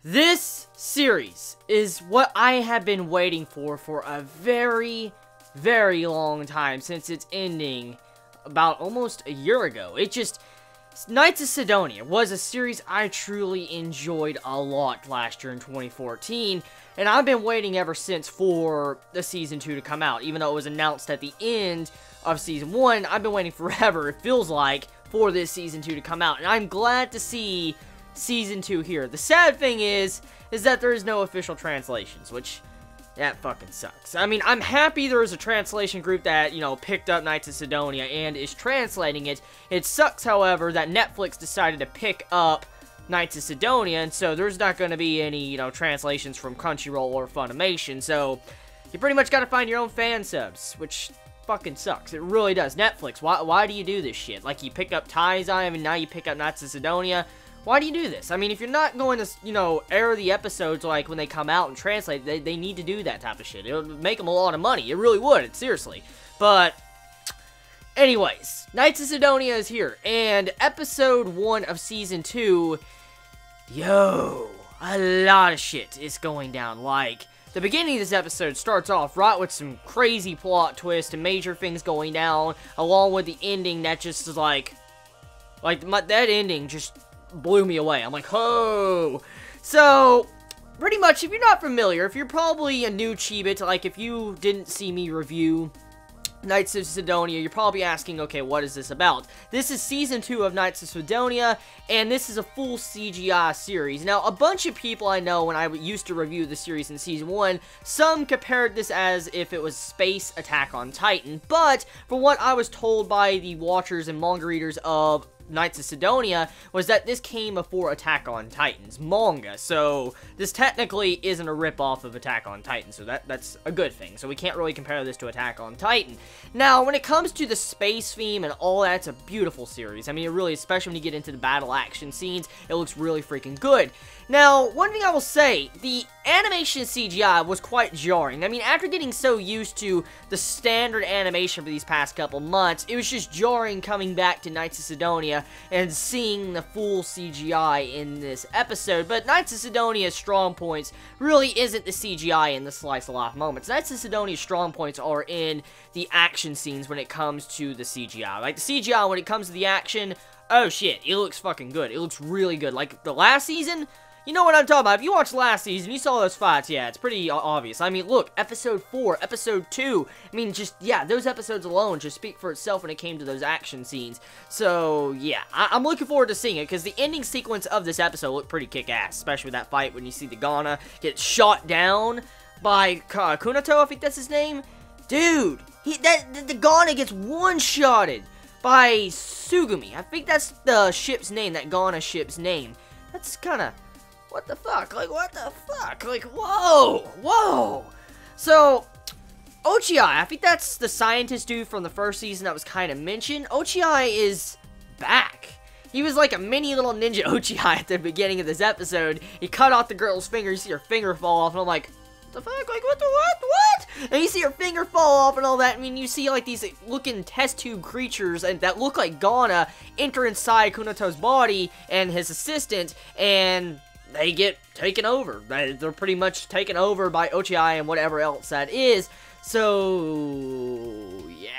This series is what I have been waiting for a very, very long time, since its ending about almost a year ago. Knights of Sidonia was a series I truly enjoyed a lot last year in 2014, and I've been waiting ever since for the Season 2 to come out. Even though it was announced at the end of Season 1, I've been waiting forever, it feels like, for this Season 2 to come out, and I'm glad to see Season 2 here. The sad thing is that there is no official translations, which, that fucking sucks. I mean, I'm happy there is a translation group that, you know, picked up Knights of Sidonia and is translating it. It sucks, however, that Netflix decided to pick up Knights of Sidonia, and so there's not going to be any, you know, translations from Crunchyroll or Funimation, so you pretty much got to find your own fan subs, which fucking sucks. It really does. Netflix, why do you do this shit? Like, you pick up Taizai, and now you pick up Knights of Sidonia. Why do you do this? I mean, if you're not going to, you know, air the episodes, like, when they come out and translate, they need to do that type of shit. It would make them a lot of money. It really would, seriously. But anyways, Knights of Sidonia is here, and episode 1 of Season 2, yo, a lot of shit is going down. Like, the beginning of this episode starts off right with some crazy plot twist and major things going down, along with the ending that just is like that ending just blew me away. I'm like, oh. So, pretty much, if you're not familiar, if you're probably a new Chibi, like if you didn't see me review Knights of Sidonia, you're probably asking, okay, what is this about? This is Season 2 of Knights of Sidonia, and this is a full CGI series. Now, a bunch of people I know when I used to review the series in Season 1, some compared this as if it was Space Attack on Titan, but from what I was told by the watchers and manga readers of Knights of Sidonia, was that this came before Attack on Titan's manga, so this technically isn't a ripoff of Attack on Titan, so that's a good thing, so we can't really compare this to Attack on Titan. Now, when it comes to the space theme and all that, it's a beautiful series. I mean, it really, especially when you get into the battle action scenes, it looks really freaking good. Now, one thing I will say, the animation CGI was quite jarring. I mean, after getting so used to the standard animation for these past couple months, it was just jarring coming back to Knights of Sidonia and seeing the full CGI in this episode. But Knights of Sidonia's strong points really isn't the CGI in the slice of life moments. Knights of Sidonia's strong points are in the action scenes when it comes to the CGI. Like, the CGI when it comes to the action, oh shit, it looks fucking good. It looks really good. Like, the last season, you know what I'm talking about. If you watched last season, you saw those fights, yeah, it's pretty obvious. I mean, look, episode 4, episode 2, I mean, just, yeah, those episodes alone just speak for itself when it came to those action scenes. So, yeah, I'm looking forward to seeing it, because the ending sequence of this episode looked pretty kick-ass, especially with that fight when you see the Ghana get shot down by Kunato, I think that's his name. Dude, the Ghana gets one-shotted by Sugumi. I think that's the ship's name, that Ghana ship's name. That's kind of, what the fuck? Like, what the fuck? Like, whoa. So, Ochiai, I think that's the scientist dude from the first season that was kind of mentioned. Ochiai is back. He was like a mini little ninja Ochiai at the beginning of this episode. He cut off the girl's finger, you see her finger fall off, and I'm like, what the fuck? Like, what? And you see her finger fall off and all that. I mean, you see, like, these looking test tube creatures and that look like Ghana enter inside Kunato's body and his assistant, and they get taken over. They're pretty much taken over by Ochiai and whatever else that is. So, yeah,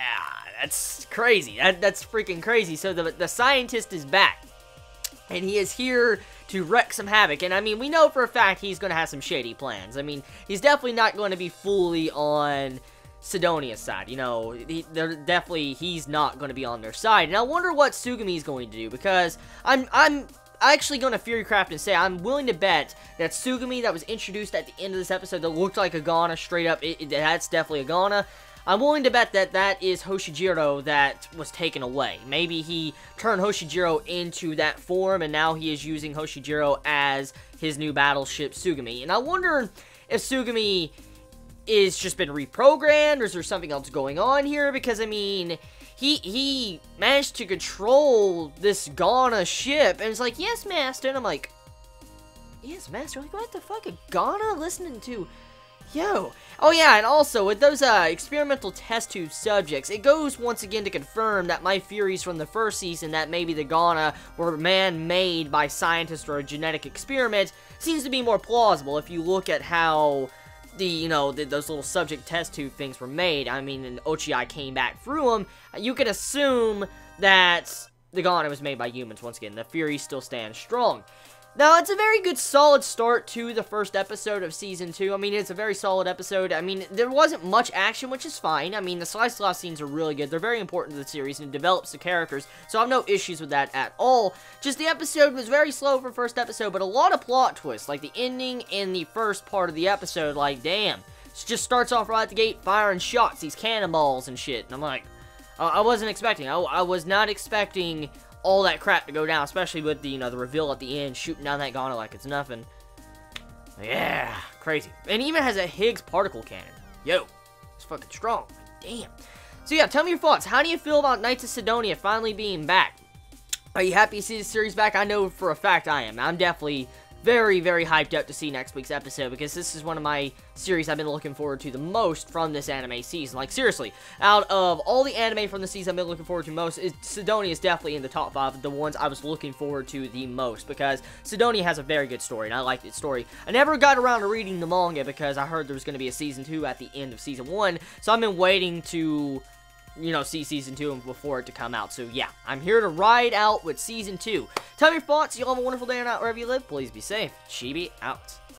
that's crazy. That's freaking crazy. So the scientist is back, and he is here to wreak some havoc. And I mean, we know for a fact he's going to have some shady plans. I mean, he's definitely not going to be fully on Sidonia's side. You know, he's not going to be on their side. And I wonder what Sugumi's going to do, because I'm actually going to Furycraft and say I'm willing to bet that Sugumi that was introduced at the end of this episode that looked like a Ghana, straight up, that's definitely a Ghana. I'm willing to bet that that is Hoshijiro that was taken away. Maybe he turned Hoshijiro into that form, and now he is using Hoshijiro as his new battleship, Sugumi. And I wonder if Sugumi is just been reprogrammed, or is there something else going on here? Because, I mean, he managed to control this Ghana ship, and it's like, yes, master, and I'm like, yes, master, like, what the fuck, a Ghana listening to Yo. Oh yeah, and also, with those experimental test tube subjects, it goes once again to confirm that my theories from the first season that maybe the Ghana were man-made by scientists or a genetic experiment seems to be more plausible if you look at how those little subject test tube things were made. I mean, and Ochiai came back through them. You can assume that the Ghana was made by humans once again. The theory still stands strong. Now, it's a very good, solid start to the first episode of Season 2. I mean, it's a very solid episode. I mean, there wasn't much action, which is fine. I mean, the slice of life scenes are really good. They're very important to the series, and it develops the characters, so I have no issues with that at all. Just the episode was very slow for first episode, but a lot of plot twists, like the ending in the first part of the episode, like, damn. It just starts off right at the gate, firing shots, these cannonballs and shit, and I'm like, I wasn't expecting. I was not expecting all that crap to go down, especially with the, the reveal at the end, shooting down that Ghana like it's nothing. Yeah, crazy. And it even has a Higgs particle cannon. Yo, it's fucking strong. Damn. So yeah, tell me your thoughts. How do you feel about Knights of Sidonia finally being back? Are you happy to see the series back? I know for a fact I am. I'm definitely very, very hyped up to see next week's episode, because this is one of my series I've been looking forward to the most from this anime season. Like, seriously, out of all the anime from the season I've been looking forward to most, Sidonia is definitely in the top 5 of the ones I was looking forward to the most, because Sidonia has a very good story, and I liked its story. I never got around to reading the manga, because I heard there was going to be a Season 2 at the end of Season 1, so I've been waiting to see Season 2 and before it to come out. So, yeah, I'm here to ride out with Season 2. Tell me your thoughts. You all have a wonderful day or night wherever you live. Please be safe. Chibi out.